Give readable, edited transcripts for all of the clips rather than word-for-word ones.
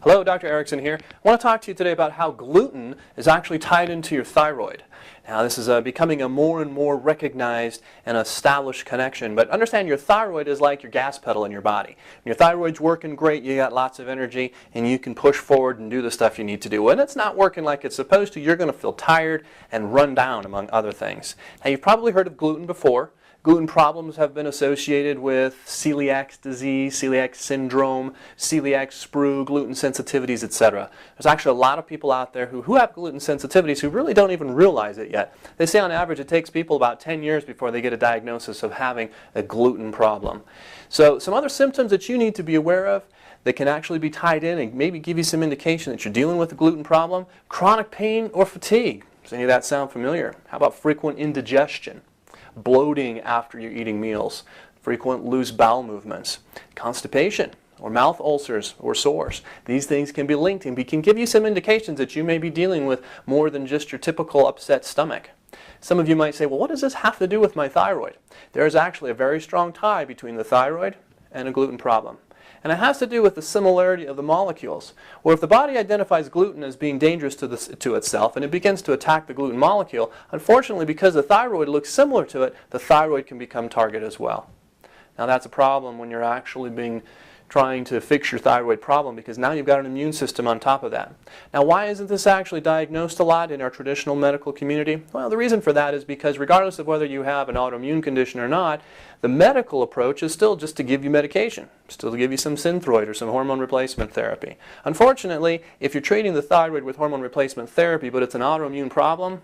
Hello, Dr. Erickson here. I want to talk to you today about how gluten is actually tied into your thyroid. Now, this is becoming a more and more recognized and established connection, but understand your thyroid is like your gas pedal in your body. When your thyroid's working great, you got lots of energy, and you can push forward and do the stuff you need to do. When it's not working like it's supposed to, you're going to feel tired and run down, among other things. Now, you've probably heard of gluten before. Gluten problems have been associated with celiac disease, celiac syndrome, celiac sprue, gluten sensitivities, etc. There's actually a lot of people out there who have gluten sensitivities who really don't even realize it yet. They say on average it takes people about 10 years before they get a diagnosis of having a gluten problem. So some other symptoms that you need to be aware of that can actually be tied in and maybe give you some indication that you're dealing with a gluten problem: chronic pain or fatigue. Does any of that sound familiar? How about frequent indigestion? Bloating after you're eating meals, frequent loose bowel movements, constipation, or mouth ulcers or sores. These things can be linked and can give you some indications that you may be dealing with more than just your typical upset stomach. Some of you might say, well, what does this have to do with my thyroid? There is actually a very strong tie between the thyroid and a gluten problem. And it has to do with the similarity of the molecules, where if the body identifies gluten as being dangerous to itself and it begins to attack the gluten molecule, unfortunately, because the thyroid looks similar to it, the thyroid can become target as well. Now that's a problem when you're actually trying to fix your thyroid problem, because now you've got an immune system on top of that. Now, why isn't this actually diagnosed a lot in our traditional medical community? Well, the reason for that is because regardless of whether you have an autoimmune condition or not, the medical approach is still just to give you medication, still to give you some Synthroid or some hormone replacement therapy. Unfortunately, if you're treating the thyroid with hormone replacement therapy but it's an autoimmune problem,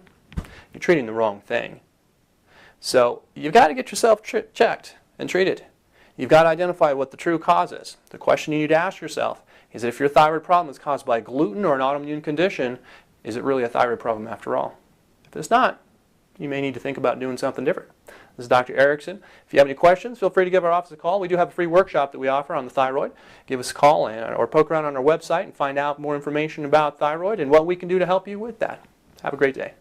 you're treating the wrong thing. So you've got to get yourself checked and treated. You've got to identify what the true cause is. The question you need to ask yourself is that if your thyroid problem is caused by gluten or an autoimmune condition, is it really a thyroid problem after all? If it's not, you may need to think about doing something different. This is Dr. Erickson. If you have any questions, feel free to give our office a call. We do have a free workshop that we offer on the thyroid. Give us a call or poke around on our website and find out more information about thyroid and what we can do to help you with that. Have a great day.